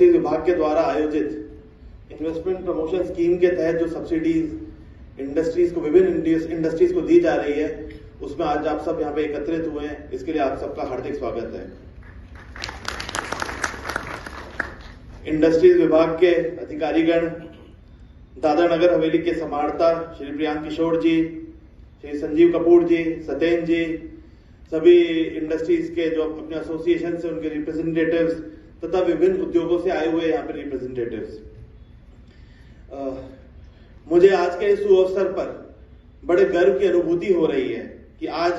Industries विभाग के द्वारा आयोजित इन्वेस्टमेंट प्रमोशन स्कीम के तहत जो सब्सिडीज इंडस्ट्रीज को, विभिन्न इंडस्ट्रीज को दी जा रही है, उसमें आज आप सब यहाँ पे एकत्रित हुए हैं। इसके लिए आप सबका हार्दिक स्वागत है। इंडस्ट्रीज विभाग के अधिकारीगण, दादर नगर हवेली के समाहर्ता श्री प्रियांक किशोर जी, श्री संजीव कपूर जी, सतेन जी, सभी इंडस्ट्रीज के जो अपने एसोसिएशन से उनके रिप्रेजेंटेटिव्स तथा विभिन्न उद्योगों से आए हुए यहाँ पे रिप्रेजेंटेटिव्स, मुझे आज के इस अवसर पर बड़े गर्व की अनुभूति हो रही है कि आज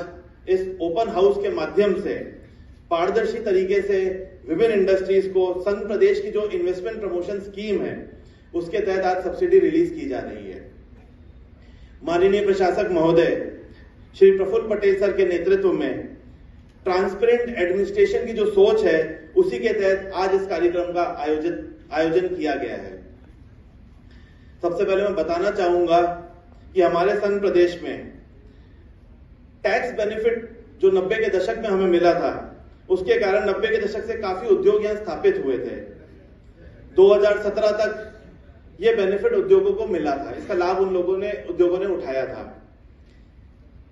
इस ओपन हाउस के माध्यम से पारदर्शी तरीके से विभिन्न इंडस्ट्रीज को संघ प्रदेश की जो इन्वेस्टमेंट प्रमोशन स्कीम है उसके तहत आज सब्सिडी रिलीज की जा रही है। माननीय प्रशासक महोदय श्री प्रफुल्ल पटेल सर के नेतृत्व में ट्रांसपेरेंट एडमिनिस्ट्रेशन की जो सोच है उसी के तहत आज इस कार्यक्रम का आयोजन किया गया है। सबसे पहले मैं बताना चाहूंगा कि हमारे संघ प्रदेश में टैक्स बेनिफिट जो 90 के दशक में हमें मिला था, उसके कारण 90 के दशक से काफी उद्योग यहां स्थापित हुए थे। 2017 तक ये बेनिफिट उद्योगों को मिला था, इसका लाभ उद्योगों ने उठाया था।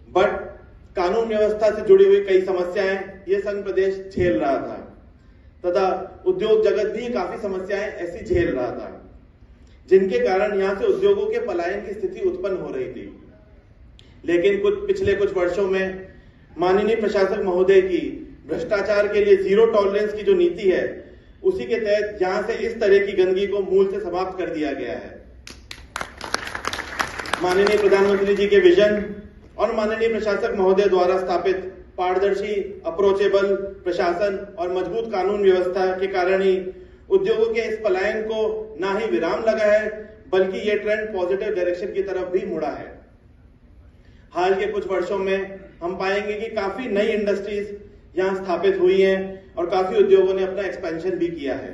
बट कानून व्यवस्था से जुड़ी हुई कई समस्याएं ये संघ प्रदेश झेल रहा था तथा उद्योग जगत भी काफी समस्याएं ऐसी झेल रहा था, जिनके कारण यहां से उद्योगों के पलायन की स्थिति उत्पन्न हो रही थी। लेकिन पिछले कुछ वर्षों में माननीय प्रशासक महोदय की भ्रष्टाचार के लिए जीरो टॉलरेंस की जो नीति है, उसी के तहत यहां से इस तरह की गंदगी को मूल से समाप्त कर दिया गया है। माननीय प्रधानमंत्री जी के विजन और माननीय प्रशासक महोदय द्वारा स्थापित पारदर्शी, अप्रोचेबल प्रशासन और मजबूत कानून व्यवस्था के कारण ही उद्योगों के इस पलायन को ना ही विराम लगा है, बल्कि ये ट्रेंड पॉजिटिव डायरेक्शन की तरफ भी मुड़ा है। हाल के कुछ वर्षों में हम पाएंगे कि काफी नई इंडस्ट्रीज यहां स्थापित हुई हैं और काफी उद्योगों ने अपना एक्सपेंशन भी किया है।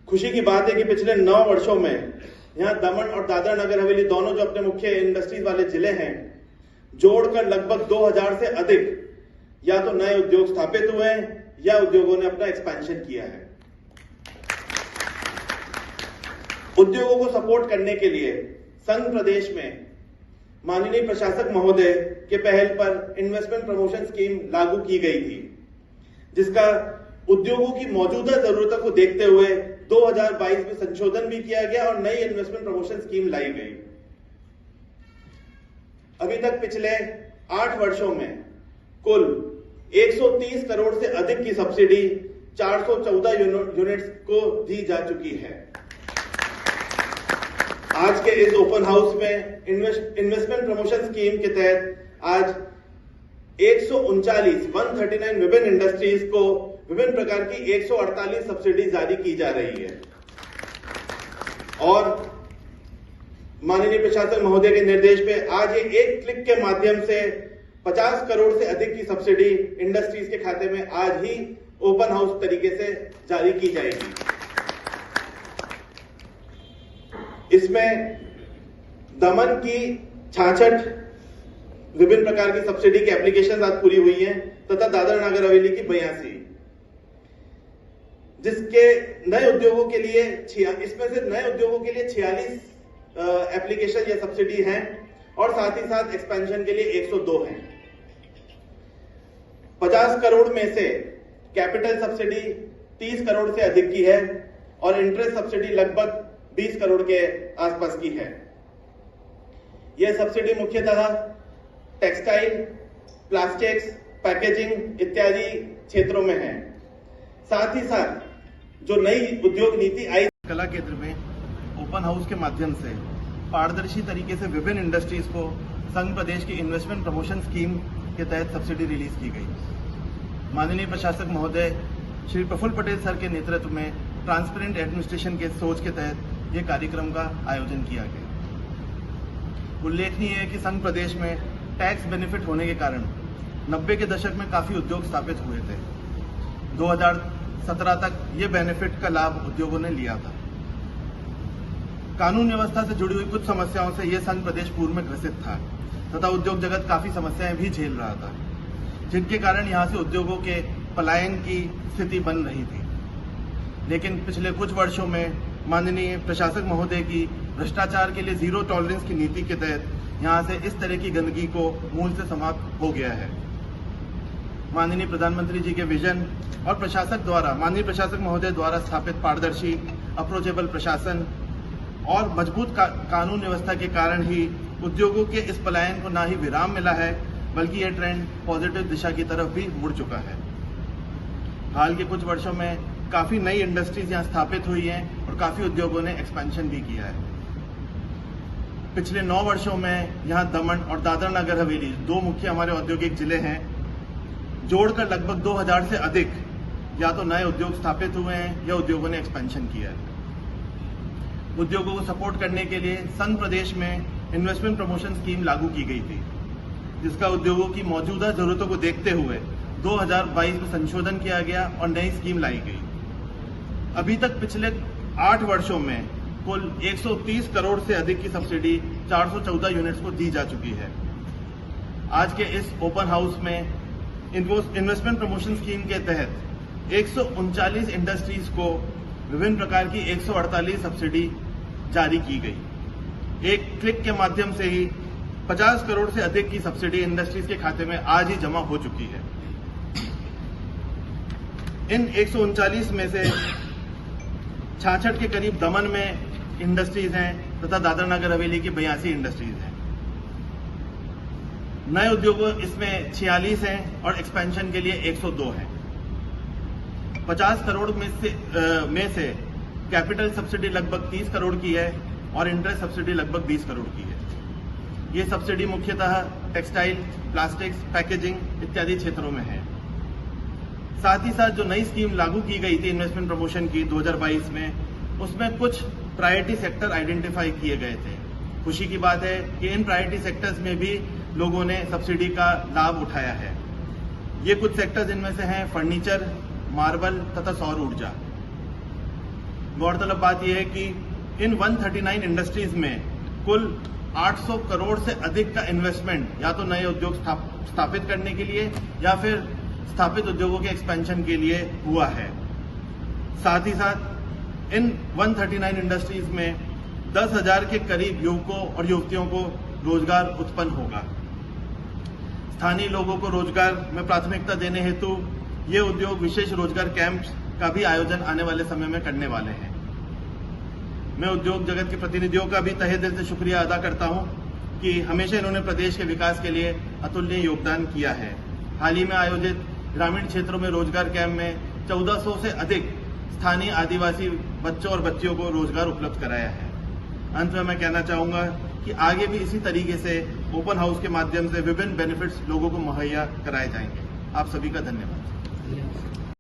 खुशी की बात है कि पिछले 9 वर्षों में यहाँ दमन और दादर नगर हवेली दोनों जो अपने मुख्य इंडस्ट्रीज वाले जिले हैं, जोड़कर लगभग 2000 से अधिक या तो नए उद्योग स्थापित हुए हैं या उद्योगों ने अपना एक्सपेंशन किया है। उद्योगों को सपोर्ट करने के लिए संघ प्रदेश में माननीय प्रशासक महोदय के पहल पर इन्वेस्टमेंट प्रमोशन स्कीम लागू की गई थी, जिसका उद्योगों की मौजूदा जरूरतों को देखते हुए 2022 में संशोधन भी किया गया और नई इन्वेस्टमेंट प्रमोशन स्कीम लाई गई। अभी तक पिछले 8 वर्षों में कुल 130 करोड़ से अधिक की सब्सिडी 414 यूनिट्स को दी जा चुकी है। आज के इस ओपन हाउस में इन्वेस्टमेंट प्रमोशन स्कीम के तहत आज 139 विभिन्न इंडस्ट्रीज को विभिन्न प्रकार की 148 सब्सिडी जारी की जा रही है और माननीय प्रशासक महोदय के निर्देश पे आज ये एक क्लिक के माध्यम से 50 करोड़ से अधिक की सब्सिडी इंडस्ट्रीज के खाते में आज ही ओपन हाउस तरीके से जारी की जाएगी। इसमें दमन की 66 विभिन्न प्रकार की सब्सिडी की एप्लीकेशन आज पूरी हुई हैं तथा दादर नगर हवेली की 82, जिसके नए उद्योगों के लिए इसमें से नए उद्योगों के लिए 46 एप्लीकेशन या सब्सिडी हैं और साथ ही साथ एक्सपेंशन के लिए 102 हैं। 50 करोड़ में से कैपिटल सब्सिडी 30 करोड़ से अधिक की है और इंटरेस्ट सब्सिडी लगभग 20 करोड़ के आसपास की है। यह सब्सिडी मुख्यतः टेक्सटाइल, प्लास्टिक्स, पैकेजिंग इत्यादि क्षेत्रों में है। साथ ही साथ जो नई उद्योग नीति आई, कला केंद्र में ओपन हाउस के माध्यम से पारदर्शी तरीके से विभिन्न इंडस्ट्रीज को संघ प्रदेश की इन्वेस्टमेंट प्रमोशन स्कीम के तहत सब्सिडी रिलीज की गई। माननीय प्रशासक महोदय श्री प्रफुल्ल पटेल सर के नेतृत्व में ट्रांसपेरेंट एडमिनिस्ट्रेशन के सोच के तहत ये कार्यक्रम का आयोजन किया गया। उल्लेखनीय है कि संघ प्रदेश में टैक्स बेनिफिट होने के कारण 90 के दशक में काफी उद्योग स्थापित हुए थे। 2017 तक ये बेनिफिट का लाभ उद्योगों ने लिया था। कानून व्यवस्था से जुड़ी हुई कुछ समस्याओं से यह संघ प्रदेश पूर्व में ग्रसित था तथा उद्योग जगत काफी समस्याएं भी झेल रहा था, जिनके कारण यहां से उद्योगों के पलायन की स्थिति बन रही थी। लेकिन पिछले कुछ वर्षों में माननीय प्रशासक महोदय की भ्रष्टाचार के लिए जीरो टॉलरेंस की नीति के तहत यहाँ से इस तरह की गंदगी को मूल से समाप्त हो गया है। माननीय प्रधानमंत्री जी के विजन और माननीय प्रशासक महोदय द्वारा स्थापित पारदर्शी अप्रोचेबल प्रशासन और मजबूत कानून व्यवस्था के कारण ही उद्योगों के इस पलायन को ना ही विराम मिला है, बल्कि यह ट्रेंड पॉजिटिव दिशा की तरफ भी मुड़ चुका है। हाल के कुछ वर्षों में काफी नई इंडस्ट्रीज यहाँ स्थापित हुई हैं और काफी उद्योगों ने एक्सपेंशन भी किया है। पिछले 9 वर्षों में यहाँ दमन और दादरा नगर हवेली 2 मुख्य हमारे औद्योगिक जिले हैं, जोड़कर लगभग 2000 से अधिक या तो नए उद्योग स्थापित हुए हैं या उद्योगों ने एक्सपेंशन किया है। उद्योगों को सपोर्ट करने के लिए संघ प्रदेश में इन्वेस्टमेंट प्रमोशन स्कीम लागू की गई थी, जिसका उद्योगों की मौजूदा जरूरतों को देखते हुए 2022 में संशोधन किया गया और नई स्कीम लाई गई। अभी तक पिछले 8 वर्षों में कुल 130 करोड़ से अधिक की सब्सिडी 414 यूनिट्स को दी जा चुकी है। आज के इस ओपन हाउस में इन्वेस्टमेंट प्रमोशन स्कीम के तहत 139 इंडस्ट्रीज को विभिन्न प्रकार की 148 सब्सिडी जारी की गई। एक क्लिक के माध्यम से ही 50 करोड़ से अधिक की सब्सिडी इंडस्ट्रीज के खाते में आज ही जमा हो चुकी है। इन 139 में से 66 के करीब दमन में इंडस्ट्रीज हैं तथा दादरा नगर हवेली की 82 इंडस्ट्रीज हैं। नए उद्योगों इसमें 46 हैं और एक्सपेंशन के लिए 102 हैं। 50 करोड़ में से कैपिटल सब्सिडी लगभग 30 करोड़ की है और इंटरेस्ट सब्सिडी लगभग 20 करोड़ की है। ये सब्सिडी मुख्यतः टेक्सटाइल, प्लास्टिक्स, पैकेजिंग इत्यादि क्षेत्रों में है। साथ ही साथ जो नई स्कीम लागू की गई थी इन्वेस्टमेंट प्रमोशन की 2022 में, उसमें कुछ प्रायोरिटी सेक्टर आइडेंटिफाई किए गए थे। खुशी की बात है कि इन प्रायोरिटी सेक्टर्स में भी लोगों ने सब्सिडी का लाभ उठाया है। ये कुछ सेक्टर्स इनमें से हैं फर्नीचर, मार्बल तथा सौर ऊर्जा। गौरतलब बात यह है कि इन 139 इंडस्ट्रीज में कुल 800 करोड़ से अधिक का इन्वेस्टमेंट या तो नए उद्योग स्थापित करने के लिए या फिर स्थापित उद्योगों के एक्सपेंशन के लिए हुआ है। साथ ही साथ इन 139 इंडस्ट्रीज में 10,000 के करीब युवकों और युवतियों को रोजगार उत्पन्न होगा। स्थानीय लोगों को रोजगार में प्राथमिकता देने हेतु ये उद्योग विशेष रोजगार कैंप्स का भी आयोजन आने वाले समय में करने वाले हैं। मैं उद्योग जगत के प्रतिनिधियों का भी तहे दिल से शुक्रिया अदा करता हूं कि हमेशा इन्होंने प्रदेश के विकास के लिए अतुलनीय योगदान किया है। हाल ही में आयोजित ग्रामीण क्षेत्रों में रोजगार कैंप में 1400 से अधिक स्थानीय आदिवासी बच्चों और बच्चियों को रोजगार उपलब्ध कराया है। अंत में मैं कहना चाहूंगा कि आगे भी इसी तरीके से ओपन हाउस के माध्यम से विभिन्न बेनिफिट्स लोगों को मुहैया कराए जाएंगे। आप सभी का धन्यवाद।